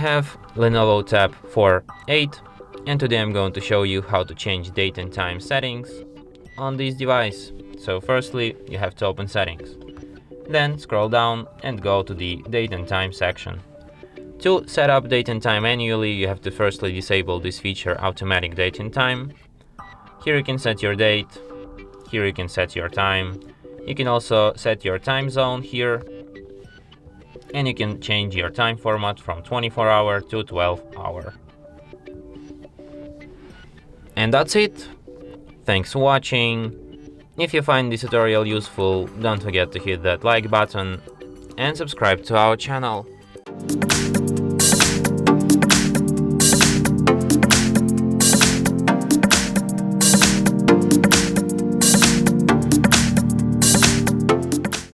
have LENOVO Tab 4.8, and today I'm going to show you how to change date and time settings on this device. So firstly, you have to open settings. Then scroll down and go to the date and time section. To set up date and time manually, you have to firstly disable this feature, automatic date and time. Here you can set your date, here you can set your time. You can also set your time zone here, and you can change your time format from 24-hour to 12-hour. And that's it. Thanks for watching. If you find this tutorial useful, don't forget to hit that like button and subscribe to our channel.